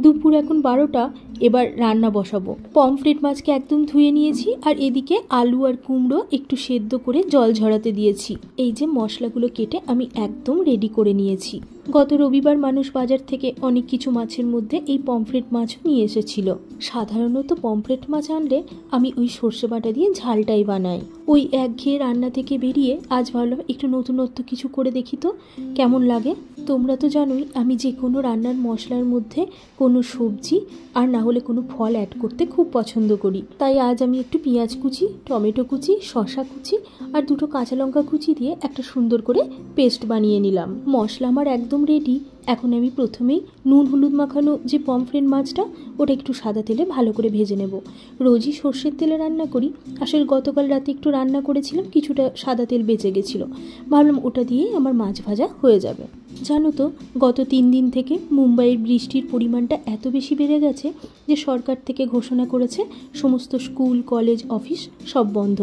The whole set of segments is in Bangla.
দুপুর এখন 12টা। এবার রান্না বসাবো। পমফ্রেট মাছকে একদম ধুয়ে নিয়েছি আর এদিকে আলু আর কুমড়ো একটু সেদ্ধ করে জল ঝরাতে দিয়েছি। এই যে মশলাগুলো কেটে আমি একদম রেডি করে নিয়েছি। গত রবিবার মানুষ বাজার থেকে অনেক কিছু মাছের মধ্যে এই পমফ্রেট মাছও নিয়ে এসেছিল। সাধারণত পমফ্রেট মাছ আনলে আমি ওই সর্ষে বাটা দিয়ে ঝালটাই বানাই। ওই একঘেয়ে রান্না থেকে বেরিয়ে আজ ভাবলাম একটু নতুনত্ব কিছু করে দেখি তো কেমন লাগে। তোমরা তো জানোই আমি যে কোনো রান্নার মশলার মধ্যে কোনো সবজি আর না হলে কোনো ফল অ্যাড করতে খুব পছন্দ করি। তাই আজ আমি একটু পেঁয়াজ কুচি, টমেটো কুচি, শসা কুচি আর দুটো কাঁচা লঙ্কা কুচি দিয়ে একটা সুন্দর করে পেস্ট বানিয়ে নিলাম। মশলা আমার একদম রেডি। এখন আমি প্রথমেই নুন হলুদ মাখানো যে পমফ্রেট মাছটা ওটা একটু সাদা তেলে ভালো করে ভেজে নেব। রোজই সর্ষের তেলে রান্না করি, আসলে গতকাল রাতে একটু রান্না করেছিলাম, কিছুটা সাদা তেল বেঁচে গেছিলো। ভাবলাম ওটা দিয়েই আমার মাছ ভাজা হয়ে যাবে। জানো তো গত 3 দিন থেকে মুম্বাইয়ের বৃষ্টির পরিমাণটা এত বেশি বেড়ে গেছে যে সরকার থেকে ঘোষণা করেছে সমস্ত স্কুল, কলেজ, অফিস সব বন্ধ।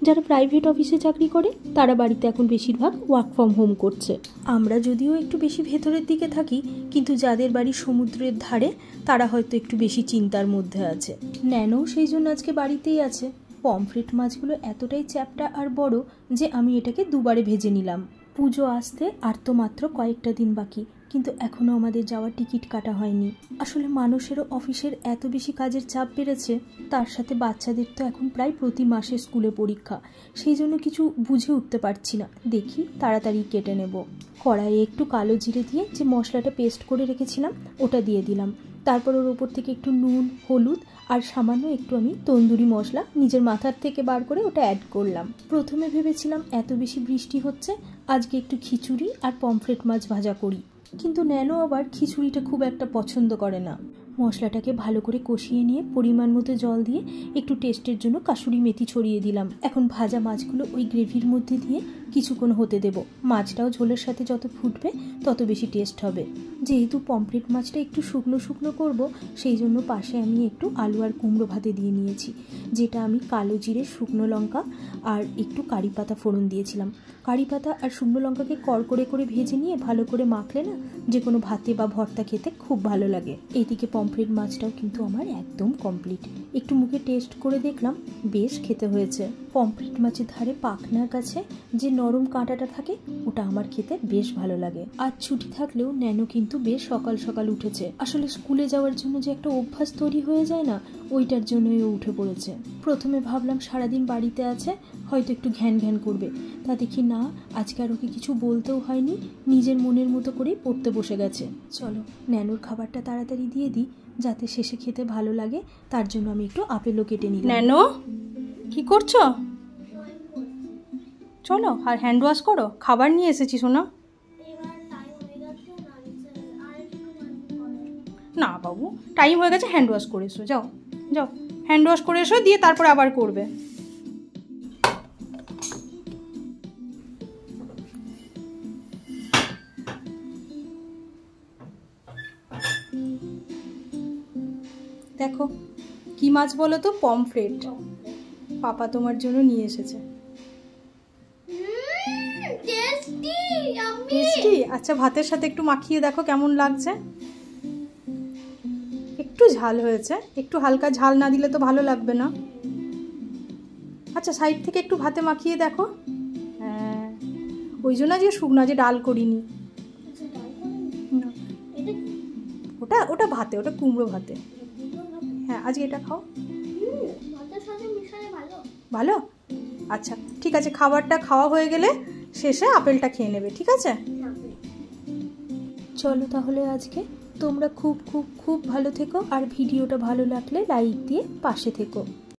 যারা প্রাইভেট অফিসে চাকরি করে তারা বাড়িতে এখন বেশিরভাগ ওয়ার্ক ফ্রম হোম করছে। আমরা যদিও একটু বেশি ভেতরের দিকে থাকি, কিন্তু যাদের বাড়ি সমুদ্রের ধারে তারা হয়তো একটু বেশি চিন্তার মধ্যে আছে। ন্যানো সেই জন্য আজকে বাড়িতেই আছে। পমফ্রেট মাছগুলো এতটাই চ্যাপ্টা আর বড় যে আমি এটাকে দুবারে ভেজে নিলাম। পুজো আসতে আর তো মাত্র কয়েকটা দিন বাকি, কিন্তু এখনও আমাদের যাওয়ার টিকিট কাটা হয়নি। আসলে মানুষেরও অফিসের এত বেশি কাজের চাপ বেড়েছে, তার সাথে বাচ্চাদের তো এখন প্রায় প্রতি মাসে স্কুলে পরীক্ষা। সেই জন্য কিছু বুঝে উঠতে পারছি না। দেখি তাড়াতাড়ি কেটে নেব। কড়াইয়ে একটু কালো জিরে দিয়ে যে মশলাটা পেস্ট করে রেখেছিলাম ওটা দিয়ে দিলাম। তারপর ওর ওপর থেকে একটু নুন, হলুদ আর সামান্য একটু আমি তন্দুরি মশলা নিজের মাথার থেকে বার করে ওটা অ্যাড করলাম। প্রথমে ভেবেছিলাম এত বেশি বৃষ্টি হচ্ছে, আজকে একটু খিচুড়ি আর পমফ্রেট মাছ ভাজা করি, কিন্তু ন্যানো আবার খিচুড়িটা খুব একটা পছন্দ করে না। মশলাটাকে ভালো করে কষিয়ে নিয়ে পরিমাণ মতো জল দিয়ে একটু টেস্টের জন্য কাসুরি মেথি ছড়িয়ে দিলাম। এখন ভাজা মাছগুলো ওই গ্রেভির মধ্যে দিয়ে কিছুক্ষণ হতে দেব। মাছটাও ঝোলের সাথে যত ফুটবে তত বেশি টেস্ট হবে। যেহেতু পমফ্রেট মাছটা একটু শুকনো শুকনো করব, সেই জন্য পাশে আমি একটু আলু আর কুমড়ো ভাতে দিয়ে নিয়েছি, যেটা আমি কালো জিরে, শুকনো লঙ্কা আর একটু কারি পাতা ফোড়ন দিয়েছিলাম। কারি পাতা আর শুকনো লঙ্কাকে কড়কড়ে করে ভেজে নিয়ে ভালো করে মাখলে না যে কোনো ভাতে বা ভর্তা খেতে খুব ভালো লাগে। এইদিকে পমফ্রেট মাছটাও কিন্তু আমার একদম কমপ্লিট। একটু মুখে টেস্ট করে দেখলাম, বেশ খেতে হয়েছে। পমফ্রেট মাছের ধারে পাখনার কাছে যে নরম কাঁটাটা থাকে ওটা আমার খেতে বেশ ভালো লাগে। আর ছুটি থাকলেও ন্যানো কিন্তু বেশ সকাল সকাল উঠেছে। আসলে স্কুলে যাওয়ার জন্য যে একটা অভ্যাস তৈরি হয়ে যায় না, ওইটার জন্যই ও উঠে পড়েছে। প্রথমে ভাবলাম সারাদিন বাড়িতে আছে, হয়তো একটু ঘ্যান ঘ্যান করবে, তা দেখি না, আজকে আর ওকে কিছু বলতেও হয়নি, নিজের মনের মতো করেই পড়তে বসে গেছে। চলো ন্যানোর খাবারটা তাড়াতাড়ি দিয়ে দিই, যাতে শেষে খেতে ভালো লাগে। তার জন্য আমি একটু আপেলও কেটে নিই। ন্যানো কি করছো? চলো আর হ্যান্ড ওয়াশ করো। খাবার নিয়ে এসেছি শোনা। না বাবু, টাইম হয়ে গেছে, হ্যান্ড ওয়াশ করে এসো। যাও যাও, হ্যান্ড ওয়াশ করে এসো, দিয়ে তারপরে আবার করবে। দেখো কি মাছ বলো তো? পমফ্রেট। পাপা তোমার জন্য নিয়ে এসেছে। টেস্টি? আচ্ছা ভাতের সাথে একটু মাখিয়ে দেখো কেমন লাগছে। একটু ঝাল হয়েছে, একটু হালকা ঝাল না দিলে তো ভালো লাগবে না। আচ্ছা সাইড থেকে একটু ভাতে মাখিয়ে দেখো। হ্যাঁ, ওই জন্য যে শুকনো, যে ডাল করিনি। ওটা ওটা ভাতে, ওটা কুমড়ো ভাতে। হ্যাঁ আজকে এটা খাও। ভালো? আচ্ছা ঠিক আছে, খাবারটা খাওয়া হয়ে গেলে শেষে আপেলটা খেয়ে নেবে, ঠিক আছে? চলো তাহলে আজকে তোমরা খুব খুব খুব ভালো থেকো, আর ভিডিওটা ভালো লাগলে লাইক দিয়ে পাশে থেকো।